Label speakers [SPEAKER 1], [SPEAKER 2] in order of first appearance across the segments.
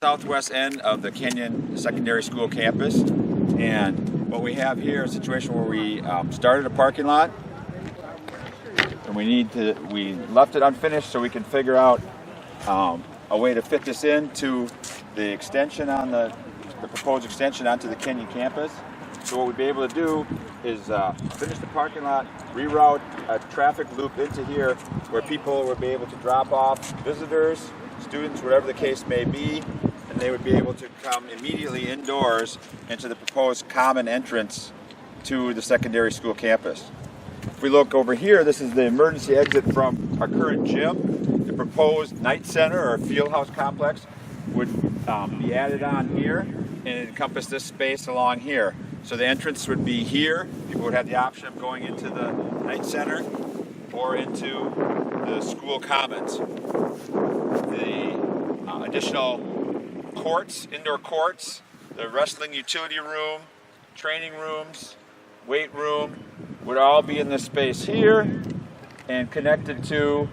[SPEAKER 1] Southwest end of the Kenyon Secondary School campus, and what we have here is a situation where we started a parking lot and we left it unfinished so we can figure out a way to fit this into the extension on the proposed extension onto the Kenyon campus. So what we'd be able to do is finish the parking lot, reroute a traffic loop into here where people would be able to drop off visitors, students, whatever the case may be, and they would be able to come immediately indoors into the proposed common entrance to the secondary school campus. If we look over here, this is the emergency exit from our current gym. The proposed night center or field house complex would be added on here and encompass this space along here. So the entrance would be here. People would have the option of going into the night center or into the school commons. The additional courts, indoor courts, the wrestling utility room, training rooms, weight room would all be in this space here and connected to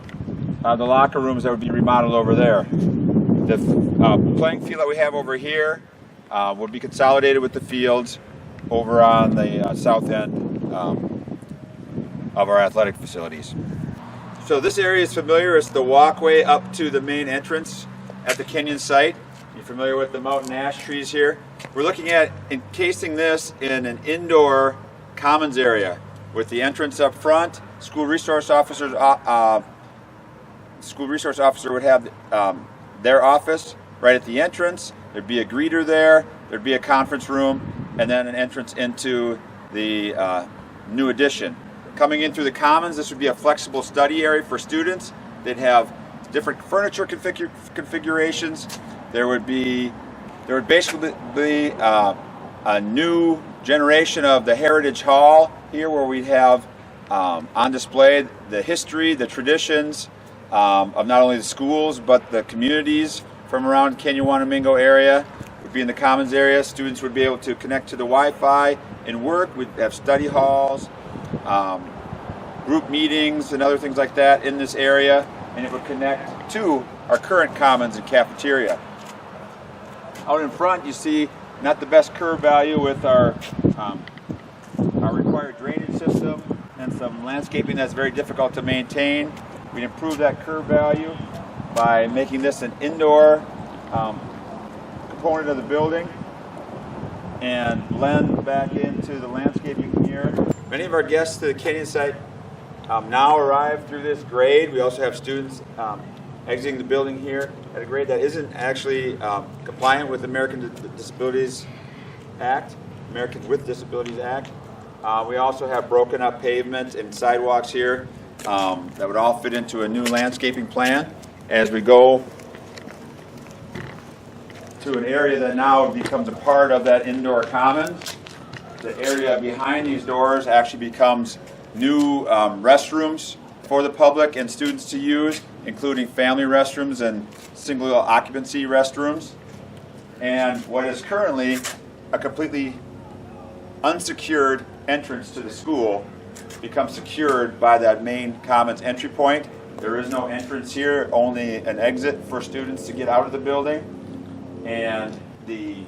[SPEAKER 1] the locker rooms that would be remodeled over there. The playing field that we have over here would be consolidated with the fields over on the south end of our athletic facilities. So this area is familiar. It's the walkway up to the main entrance at the Kenyon site. You're familiar with the mountain ash trees here. We're looking at encasing this in an indoor commons area with the entrance up front. School resource officer would have their office right at the entrance. There'd be a greeter there. There'd be a conference room, and then an entrance into the new addition. Coming in through the commons, this would be a flexible study area for students. They'd have different furniture configurations. There would basically be a new generation of the Heritage Hall here, where we'd have on display the history, the traditions of not only the schools but the communities from around Kenyon-Wanamingo area. Would be in the commons area. Students would be able to connect to the Wi-Fi and work. We'd have study halls, group meetings, and other things like that in this area, and it would connect to our current commons and cafeteria. Out in front, you see not the best curb value with our required drainage system and some landscaping that's very difficult to maintain. We'd improve that curb value by making this an indoor component of the building and blend back into the landscaping here. Many of our guests to the Kenyon site now arrive through this grade. We also have students exiting the building here at a grade that isn't actually compliant with the Americans with Disabilities Act. We also have broken up pavement and sidewalks here that would all fit into a new landscaping plan as we go to an area that now becomes a part of that indoor commons. The area behind these doors actually becomes new restrooms for the public and students to use, including family restrooms and single occupancy restrooms. And what is currently a completely unsecured entrance to the school becomes secured by that main commons entry point. There is no entrance here, only an exit for students to get out of the building. And the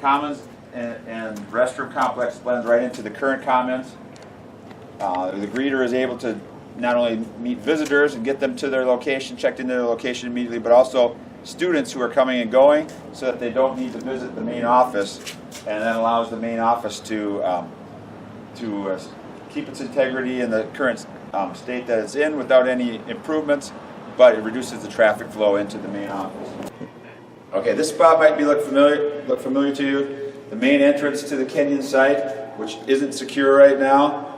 [SPEAKER 1] commons and restroom complex blends right into the current commons. The greeter is able to not only meet visitors and get them to their location, checked into their location immediately, but also students who are coming and going so that they don't need to visit the main office, and that allows the main office to keep its integrity in the current state that it's in without any improvements, but it reduces the traffic flow into the main office. Okay, this spot might look familiar to you. The main entrance to the Kenyon site, which isn't secure right now.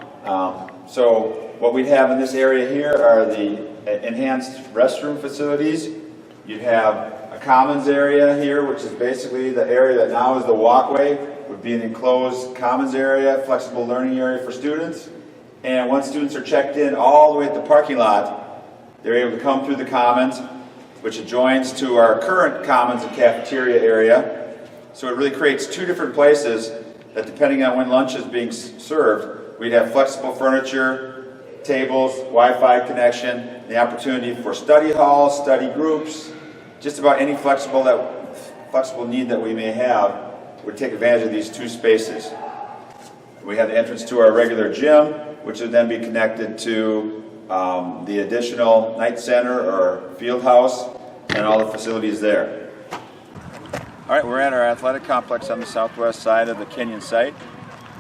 [SPEAKER 1] So what we'd have in this area here are the enhanced restroom facilities. You'd have a commons area here, which is basically the area that now is the walkway, would be an enclosed commons area, flexible learning area for students. And once students are checked in all the way at the parking lot, they're able to come through the commons, which adjoins to our current commons and cafeteria area. So it really creates two different places that, depending on when lunch is being served, we'd have flexible furniture, tables, Wi-Fi connection, the opportunity for study halls, study groups, just about any flexible flexible need that we may have would take advantage of these two spaces. We have the entrance to our regular gym, which would then be connected to the additional night center or field house and all the facilities there. All right, we're at our athletic complex on the southwest side of the Kenyon site.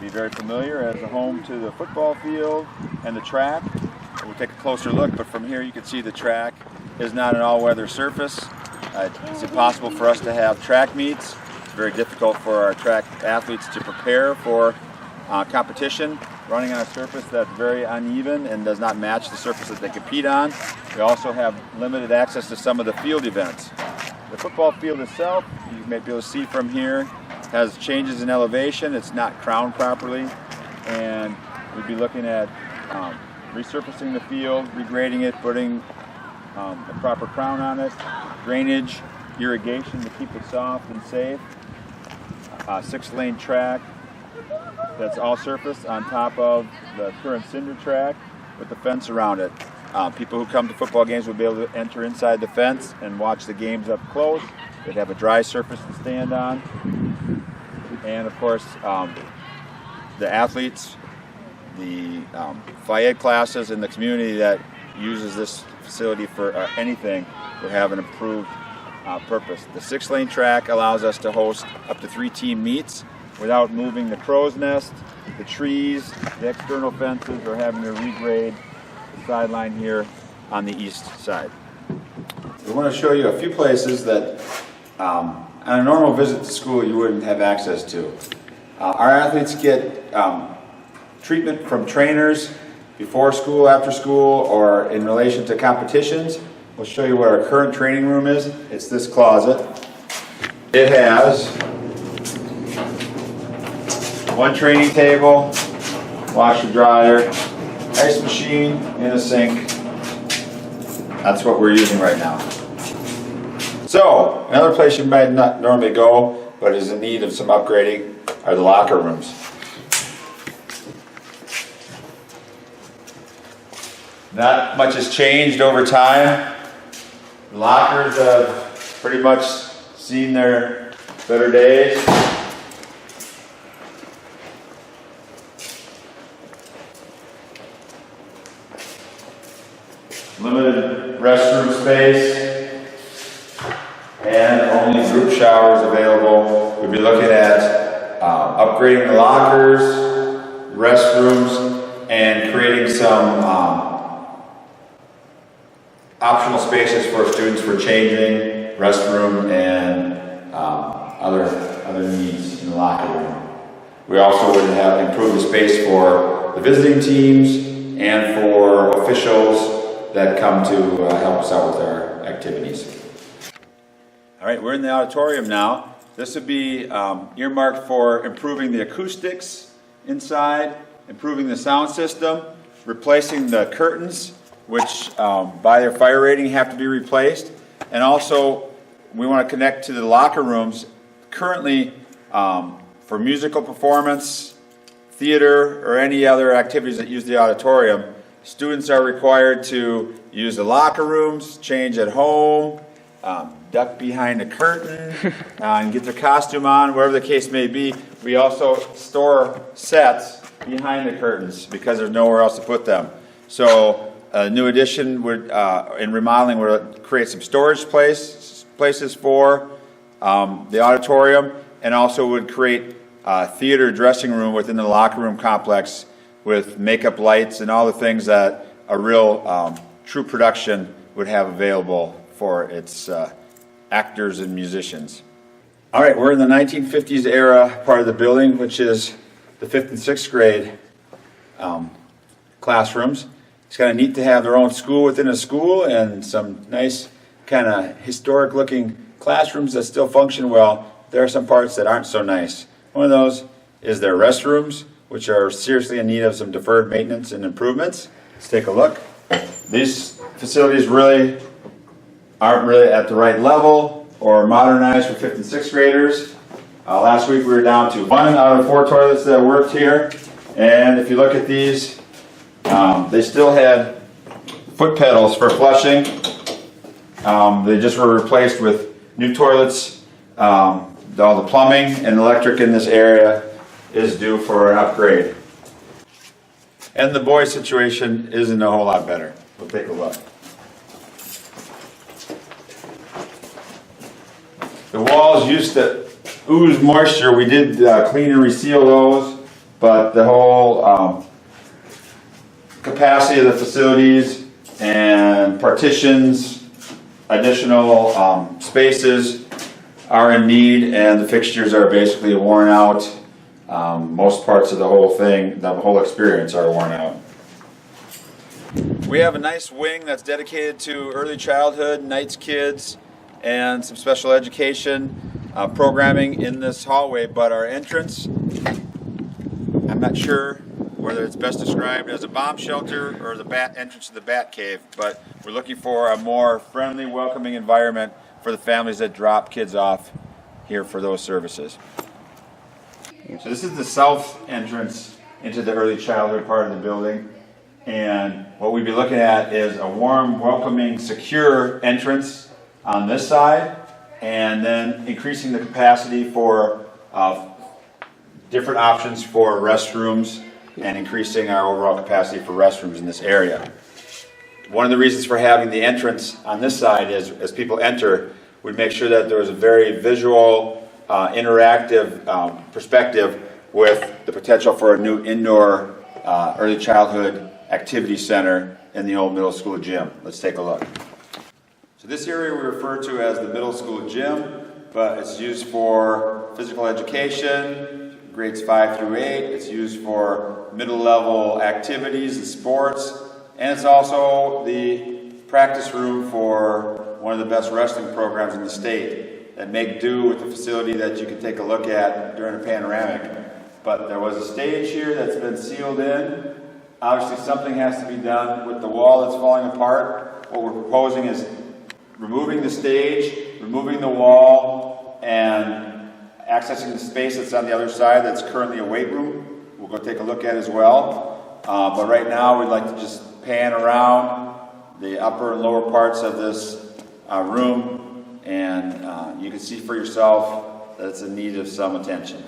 [SPEAKER 1] Be very familiar as a home to the football field and the track. We'll take a closer look, but from here you can see the track is not an all-weather surface. It's impossible for us to have track meets. It's very difficult for our track athletes to prepare for competition running on a surface that's very uneven and does not match the surface that they compete on. We also have limited access to some of the field events. The football field itself, you may be able to see from here, has changes in elevation. It's not crowned properly, and we'd be looking at resurfacing the field, regrading it, putting a proper crown on it, drainage, irrigation to keep it soft and safe, 6-lane track that's all surface on top of the current cinder track with the fence around it. People who come to football games will be able to enter inside the fence and watch the games up close. They'd have a dry surface to stand on. And of course, the athletes, the Phi Ed classes, and the community that uses this facility for anything would have an improved purpose. The 6-lane track allows us to host up to 3 team meets without moving the crow's nest, the trees, the external fences, or having to regrade the sideline here on the east side. We want to show you a few places that on a normal visit to school you wouldn't have access to. Our athletes get treatment from trainers before school, after school, or in relation to competitions. We'll show you what our current training room is. It's this closet. It has one training table, washer dryer, ice machine, and a sink. That's what we're using right now. So, another place you might not normally go, but is in need of some upgrading, are the locker rooms. Not much has changed over time. The lockers have pretty much seen their better days. Limited restroom space and only group showers available. We'll be looking at upgrading the lockers, restrooms, and creating some optional spaces for students for changing, restroom, and other needs in the locker room. We also would have improved the space for the visiting teams and for officials that come to help us out with our activities. All right, we're in the auditorium now. This would be earmarked for improving the acoustics inside, improving the sound system, replacing the curtains, which by their fire rating have to be replaced. And also, we want to connect to the locker rooms. Currently, for musical performance, theater, or any other activities that use the auditorium, students are required to use the locker rooms, change at home, duck behind a curtain, and get their costume on, whatever the case may be. We also store sets behind the curtains because there's nowhere else to put them. So a new addition would, in remodeling, would create some storage places for the auditorium, and also would create a theater dressing room within the locker room complex with makeup lights and all the things that a real true production would have available for its actors and musicians. All right, we're in the 1950s era part of the building, which is the 5th and 6th grade classrooms. It's kind of neat to have their own school within a school and some nice kind of historic looking classrooms that still function well. There are some parts that aren't so nice. One of those is their restrooms, which are seriously in need of some deferred maintenance and improvements. Let's take a look. These facilities really aren't really at the right level or modernized for 5th and 6th graders. Last week we were down to 1 out of 4 toilets that worked here. And if you look at these, they still had foot pedals for flushing. They just were replaced with new toilets all the plumbing and electric in this area is due for an upgrade. And the boys' situation isn't a whole lot better. We'll take a look. The walls used to ooze moisture. We did clean and reseal those, but the whole capacity of the facilities and partitions, additional spaces are in need, and the fixtures are basically worn out. Most parts of the whole thing, the whole experience, are worn out. We have a nice wing that's dedicated to early childhood, nights kids, and some special education programming in this hallway, but our entrance, I'm not sure whether it's best described as a bomb shelter or the entrance to the bat cave, but we're looking for a more friendly, welcoming environment for the families that drop kids off here for those services. So this is the south entrance into the early childhood part of the building, and what we'd be looking at is a warm, welcoming, secure entrance on this side, and then increasing the capacity for different options for restrooms and increasing our overall capacity for restrooms in this area. One of the reasons for having the entrance on this side is, as people enter, we'd make sure that there was a very visual, interactive perspective with the potential for a new indoor early childhood activity center in the old middle school gym. Let's take a look. So this area we refer to as the middle school gym, but it's used for physical education, grades 5 through 8. It's used for middle level activities and sports, and it's also the practice room for one of the best wrestling programs in the state that make do with the facility that you can take a look at during a panoramic. But there was a stage here that's been sealed in. Obviously something has to be done with the wall that's falling apart. What we're proposing is removing the stage, removing the wall, and accessing the space that's on the other side that's currently a weight room. We'll go take a look at as well. But right now we'd like to just pan around the upper and lower parts of this room, and you can see for yourself that it's in need of some attention.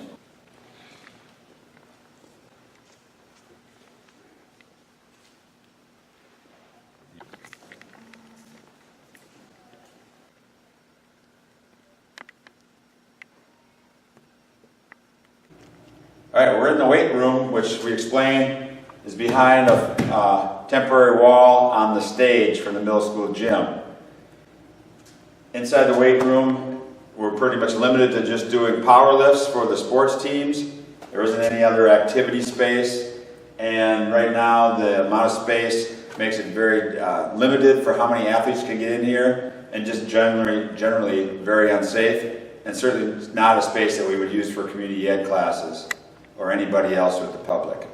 [SPEAKER 1] All right, we're in the weight room, which we explained is behind a temporary wall on the stage from the middle school gym. Inside the weight room, we're pretty much limited to just doing power lifts for the sports teams. There isn't any other activity space, and right now the amount of space makes it very limited for how many athletes can get in here, and just generally very unsafe, and certainly not a space that we would use for community ed classes or anybody else with the public.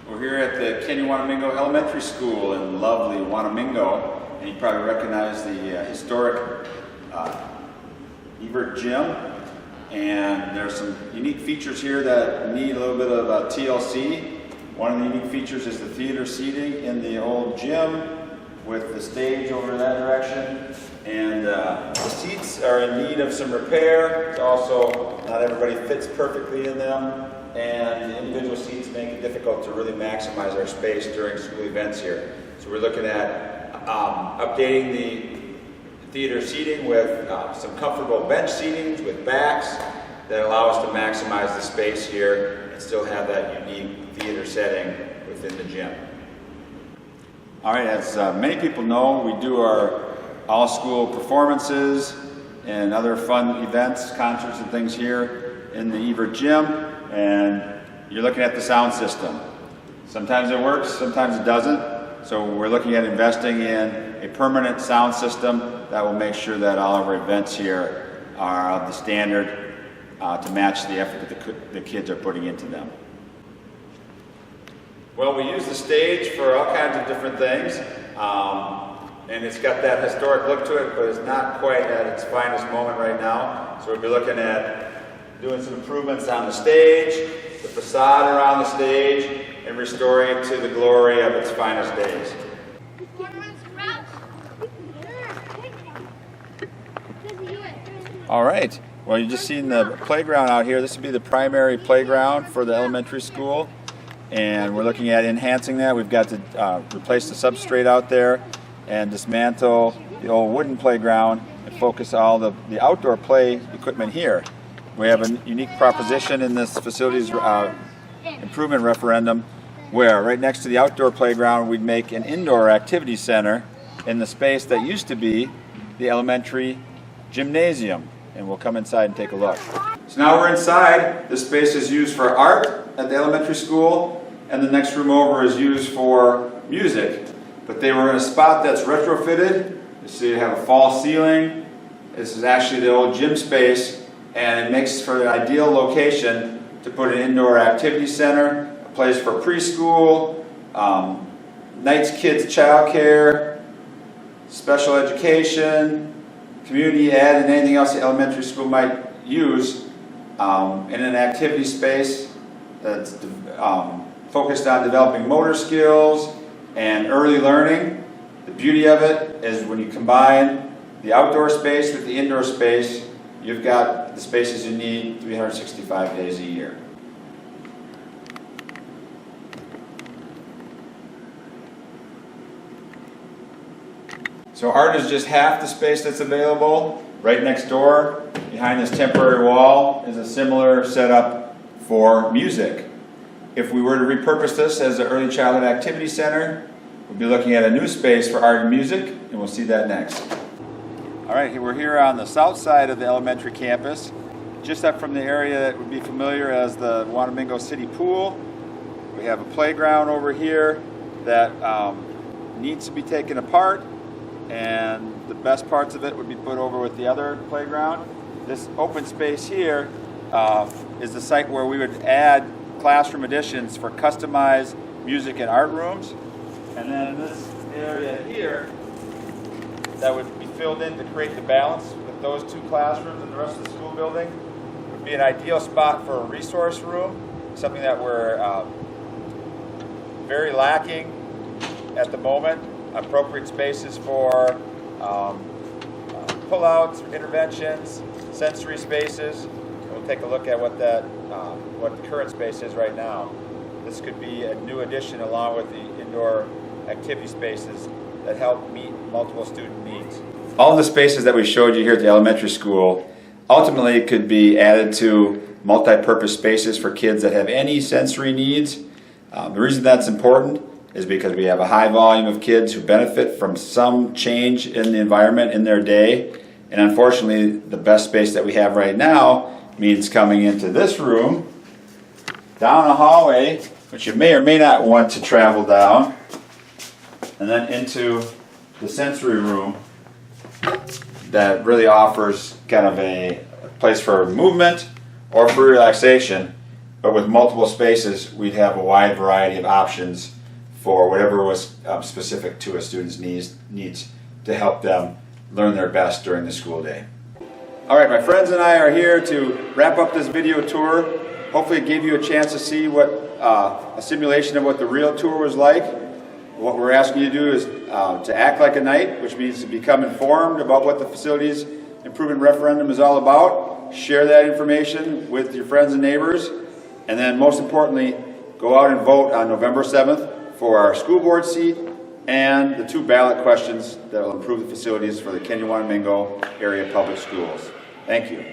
[SPEAKER 1] We're here at the Kenyon Wanamingo Elementary School in lovely Wanamingo, and you probably recognize the historic Evert Gym. And there's some unique features here that need a little bit of TLC. One of the unique features is the theater seating in the old gym with the stage over that direction. And the seats are in need of some repair. It's also, not everybody fits perfectly in them, and the individual seats make it difficult to really maximize our space during school events here. So we're looking at updating the theater seating with some comfortable bench seatings with backs that allow us to maximize the space here and still have that unique theater setting within the gym. All right, as many people know, we do our all-school performances and other fun events, concerts and things here in the Evert Gym, and you're looking at the sound system. Sometimes it works, sometimes it doesn't, so we're looking at investing in a permanent sound system that will make sure that all of our events here are of the standard to match the effort that the kids are putting into them. Well, we use the stage for all kinds of different things, and it's got that historic look to it, but it's not quite at its finest moment right now. So we'll be looking at doing some improvements on the stage, the facade around the stage, and restore it to the glory of its finest days. All right, well, you just seen the playground out here. This would be the primary playground for the elementary school, and we're looking at enhancing that. We've got to replace the substrate out there and dismantle the old wooden playground and focus all the outdoor play equipment here. We have a unique proposition in this facilities improvement referendum where right next to the outdoor playground we'd make an indoor activity center in the space that used to be the elementary gymnasium. And we'll come inside and take a look. So now we're inside. This space is used for art at the elementary school, and the next room over is used for music. But they were in a spot that's retrofitted. You see you have a false ceiling. This is actually the old gym space, and it makes for an ideal location to put an indoor activity center, a place for preschool, nights kids childcare, special education, community ed, and anything else the elementary school might use in an activity space that's focused on developing motor skills and early learning. The beauty of it is when you combine the outdoor space with the indoor space, you've got the spaces you need 365 days a year. So art is just half the space that's available. Right next door, behind this temporary wall, is a similar setup for music. If we were to repurpose this as an early childhood activity center, we'll be looking at a new space for art and music, and we'll see that next. All right, we're here on the south side of the elementary campus, just up from the area that would be familiar as the Wanamingo City Pool. We have a playground over here that needs to be taken apart, and the best parts of it would be put over with the other playground. This open space here is the site where we would add classroom additions for customized music and art rooms. And then in this area here, that would be filled in to create the balance with those two classrooms and the rest of the school building. Would be an ideal spot for a resource room, something that we're very lacking at the moment. Appropriate spaces for pull-outs, interventions, sensory spaces. We'll take a look at what the current space is right now. This could be a new addition along with the indoor activity spaces that help meet multiple student needs. All of the spaces that we showed you here at the elementary school ultimately could be added to multi-purpose spaces for kids that have any sensory needs. The reason that's important is because we have a high volume of kids who benefit from some change in the environment in their day. And unfortunately, the best space that we have right now means coming into this room, down a hallway, which you may or may not want to travel down, and then into the sensory room that really offers kind of a place for movement or for relaxation. But with multiple spaces, we'd have a wide variety of options for whatever was specific to a student's needs to help them learn their best during the school day. All right, my friends and I are here to wrap up this video tour. Hopefully it gave you a chance to see what a simulation of what the real tour was like. What we're asking you to do is to act like a knight, which means to become informed about what the Facilities Improvement Referendum is all about. Share that information with your friends and neighbors. And then most importantly, go out and vote on November 7th for our school board seat and the 2 ballot questions that will improve the facilities for the Kenyon-Wanamingo area public schools. Thank you.